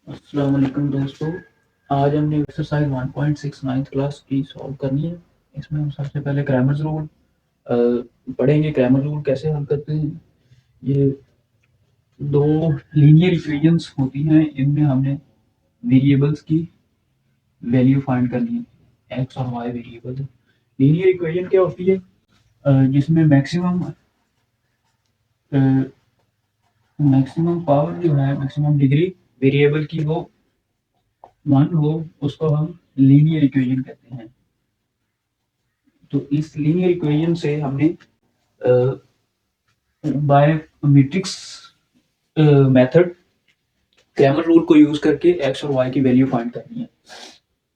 अस्सलाम वालेकुम दोस्तों। आज हमने एक्सरसाइज 1.6 नाइन्थ क्लास की सॉल्व करनी है। इसमें हम सबसे पहले ग्रामर रूल पढ़ेंगे। ग्रामर रूल कैसे हल करते हैं। ये दो लीनियर इक्वेशंस होती हैं, इनमें हमने वेरिएबल्स की वैल्यू फाइंड करनी है। एक्स और वाई वेरिएबल। लीनियर इक्वेशन क्या होती है? जिसमें मैक्सिमम पावर जो है, मैक्सिमम डिग्री वेरिएबल की वो 1 हो, उसको हम लीनियर इक्वेशन कहते हैं। तो इस लीनियर इक्वेशन से हमने by matrix method Cramer rule को यूज करके एक्स और वाई की वैल्यू फाइंड करनी है।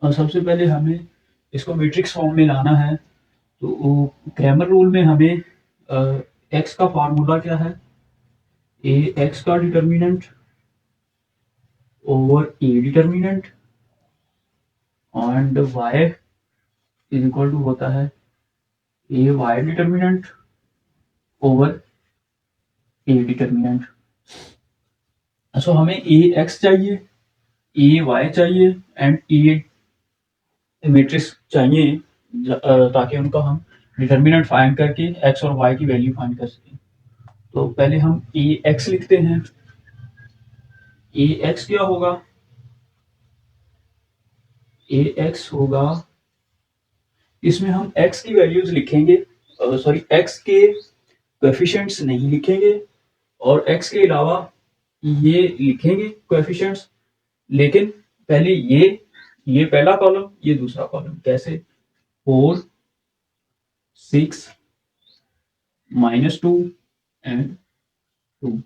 और सबसे पहले हमें इसको मैट्रिक्स फॉर्म में लाना है। तो क्रैमर रूल में हमें एक्स का फार्मूला क्या है? ए एक्स का determinant over A determinant and Y is equal to होता है A Y determinant over A determinant. So हमें ए एक्स चाहिए, ए वाई चाहिए एंड ए मैट्रिक्स चाहिए, ताकि उनका हम डिटर्मिनेंट फाइंड करके एक्स और वाई की वैल्यू फाइंड कर सकें। तो पहले हम ए एक्स लिखते हैं। ए एक्स क्या होगा? ए एक्स होगा, इसमें हम एक्स की वैल्यूज लिखेंगे, सॉरी एक्स के कोएफिशिएंट्स नहीं लिखेंगे, और एक्स के अलावा ये लिखेंगे कोएफिशिएंट्स। लेकिन पहले ये पहला कॉलम, ये दूसरा कॉलम। कैसे? 4 6 -2 and 2।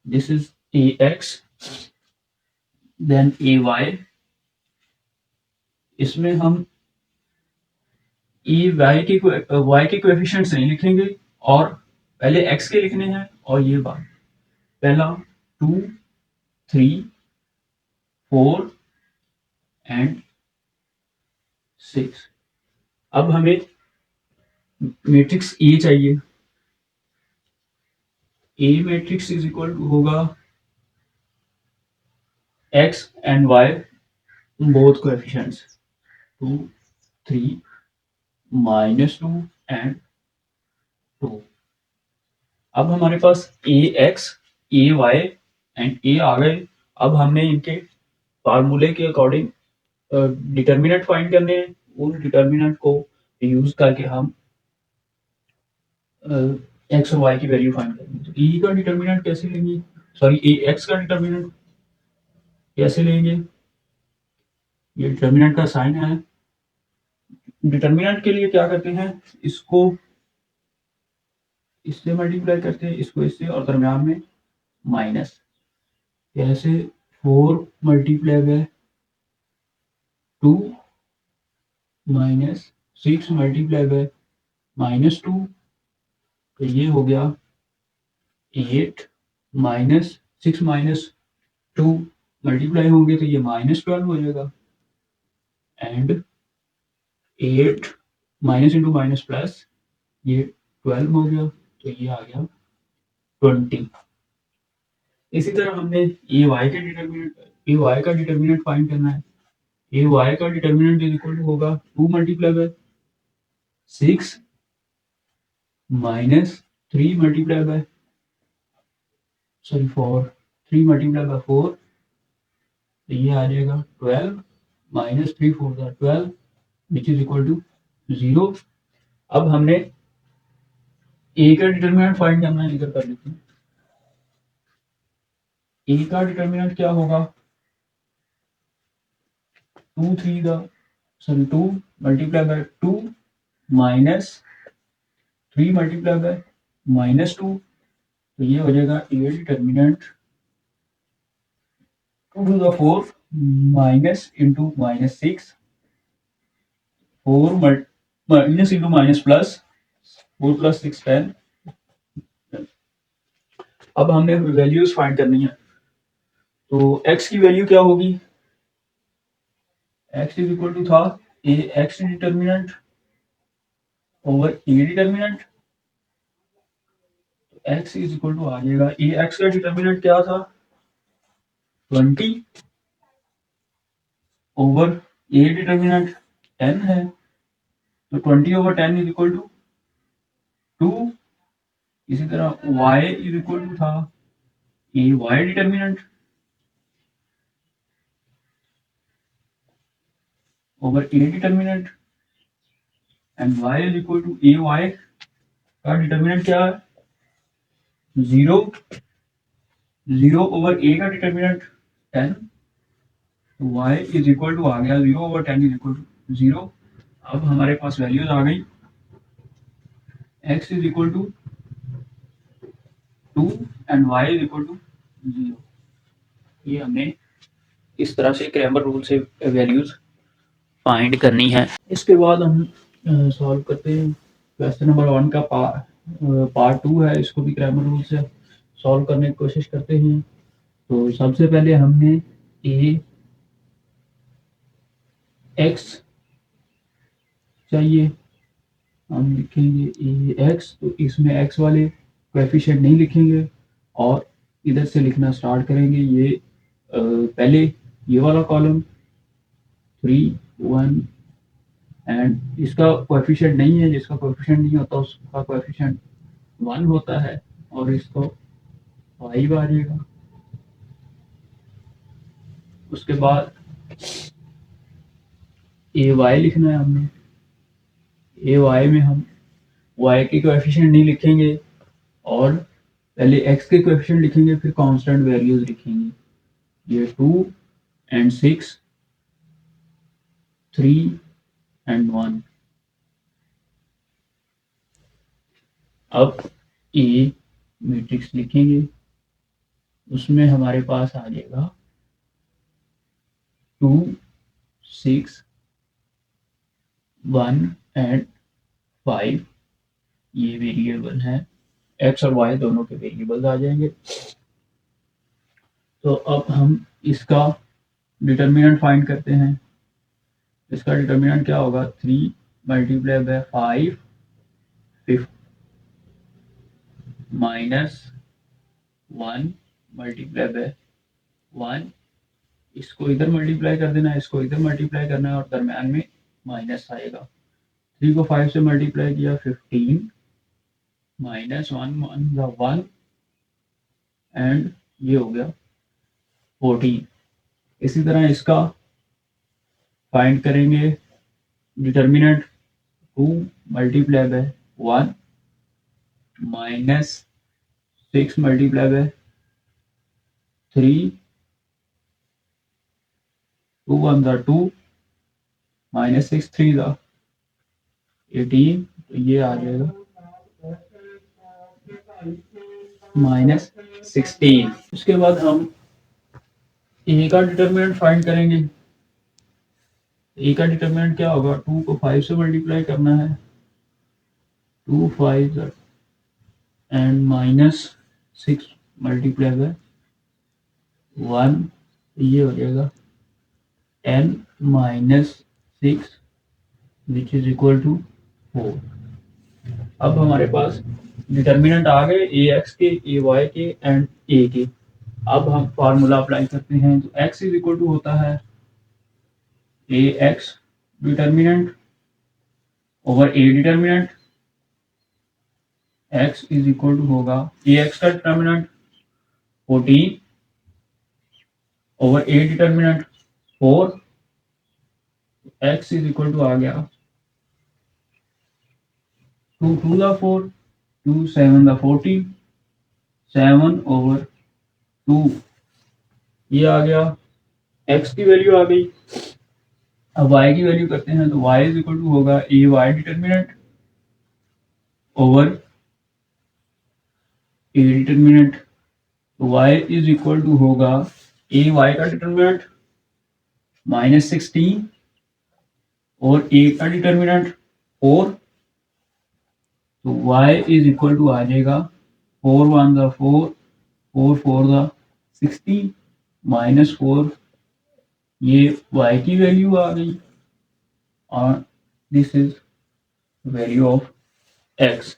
This is ax, then ay। इसमें हम y के कोएफिशिएंट्स नहीं लिखेंगे, और पहले x के लिखने हैं। और ये बात, पहला 2 3 4 एंड 6। अब हमें मैट्रिक्स ए चाहिए। ए मैट्रिक्स इज इक्वल टू होगा x and y both coefficients, 2 3 -2 and 2। अब हमारे पास ए एक्स, ए वाई एंड ए आ गए। अब हमने इनके फार्मूले के अकॉर्डिंग डिटर्मिनेंट फाइंड करने हैं। उन डिटर्मिनेंट को यूज करके हम एक्स और वाई की वैल्यू फाइंड करेंगे। तो ई का डिटर्मिनेंट कैसे लेंगे, सॉरी ए एक्स का डिटर्मिनेंट कैसे लेंगे? ये डिटर्मिनेंट का साइन है। डिटर्मिनेंट के लिए क्या करते हैं, इसको इससे मल्टीप्लाई करते हैं, इसको इससे, और दरम्यान में माइनस। कैसे? 4 मल्टीप्लाई बाय 2 -6 मल्टीप्लाई बाय -2। तो ये हो गया 8 -6 -2 मल्टीप्लाई होंगे तो ये -12 हो जाएगा। And 8 minus into minus plus, ये 12 हो गया, तो ये आ गया 20। इसी तरह हमने ए वाई का डिटर्मिनेंट फाइंड करना है। ए वाई का डिटर्मिनेंट इज इक्वल टू होगा 2 multiply by 6 -3 multiply by, sorry 4, 3 multiply by 4, तो ये आ जाएगा 12 -3 4 12, विच इज इक्वल टू 0। अब हमने ए का डिटर्मिनेंट फाइंड करना है, इधर कर लेते हैं। ए का डिटर्मिनेंट क्या होगा? 2 3 का, sorry 2 multiply by 2 -3 multiply by -2, तो ये हो जाएगा ए determinant 2 to the 4 minus into -6, 4 minus into minus plus, 4 + 6 10। अब हमने वैल्यूज फाइंड करनी है। तो x की वैल्यू क्या होगी? x इज इक्वल टू था A X determinant over A determinant. x is equal to आ जाएगा, ए एक्स का डिटर्मिनेंट क्या था? 20 ओवर ए डिटर्मिनेंट 10 है, तो 20 ओवर 10 इज इक्वल टू 2। इसी तरह y इज इक्वल टू था A Y determinant over A determinant, and y is equal to A Y का डिटर्मिनेंट क्या है, 0। 0 ओवर ए का डिटर्मिनेंट 10, तो y इज इक्वल टू आ गया 0 ओवर 10 इज इक्वल टू 0। अब हमारे पास वैल्यूज आ गई, x is equal to 2 and y is equal to 0। ये हमने इस तरह से क्रैमर रूल से वैल्यूज फाइंड करनी है। इसके बाद हम सॉल्व करते हैं क्वेश्चन नंबर 1 का पार्ट 2 है, इसको भी क्रैमर रूल से सॉल्व करने की कोशिश करते हैं। तो सबसे पहले हमने ए एक्स चाहिए, हम लिखेंगे ए एक्स, तो इसमें एक्स वाले कोएफिशिएंट नहीं लिखेंगे और इधर से लिखना स्टार्ट करेंगे। ये पहले ये वाला कॉलम 3 1 एंड इसका कोएफिशिएंट नहीं है, जिसका कोएफिशिएंट नहीं होता उसका कोएफिशिएंट 1 होता है, और इसको 5 आ जाएगा। उसके बाद ए वाई लिखना है हमने, ए वाई में हम वाई के कोएफिशिएंट नहीं लिखेंगे और पहले एक्स के कोएफिशिएंट लिखेंगे, फिर कांस्टेंट वैल्यूज लिखेंगे। ये 2 एंड 6, 3 एंड 1। अब ए मैट्रिक्स लिखेंगे, उसमें हमारे पास आ जाएगा 2 6 1 एंड 5। ये वेरिएबल है, एक्स और वाई दोनों के वेरिएबल्स आ जाएंगे। तो अब हम इसका डिटर्मिनेंट फाइंड करते हैं। इसका डिटर्मिनेंट क्या होगा, 3 multiply by 5 5 minus 1 multiply by 1। इसको इधर मल्टीप्लाई कर देना है, इसको इधर मल्टीप्लाई करना है और दरम्यान में माइनस आएगा। 3 को 5 से मल्टीप्लाई किया 15 माइनस 1 1 एंड ये हो गया 14। इसी तरह इसका फाइंड करेंगे determinant 2 multiply by 1 minus 6 multiply by 3 2 1 2 minus 6 3 18, तो ये आ जाएगा -16। उसके बाद हम ए का डिटर्मिनेंट फाइंड करेंगे। ए का डिटर्मिनेंट क्या होगा, 2 को 5 से मल्टीप्लाई करना है, 2 5 एंड माइनस 6 मल्टीप्लाई बाय 1, ये हो जाएगा 10 minus 6 which is equal to 4। अब हमारे पास डिटर्मिनेंट आ गए ए एक्स के, ए वाई के एंड ए के। अब हम फार्मूला अप्लाई करते हैं, तो x इज इक्वल टू होता है A X determinant over A determinant. x is equal to होगा ए एक्स का determinant 14 over A determinant 4। x is equal to आ गया 2 2 4 2 7 14 7 ओवर 2। ये आ गया, x की वैल्यू आ गई। अब y की वैल्यू करते हैं, तो y इज इक्वल टू होगा A Y determinant over A determinant. y is equal to होगा ए वाई का डिटर्मिनेंट -16 और ए का डिटर्मिनेंट 4, तो y इज इक्वल टू आ जाएगा 4 1 4 4 4 60 -4। ये y की वैल्यू आ गई और this is value of x।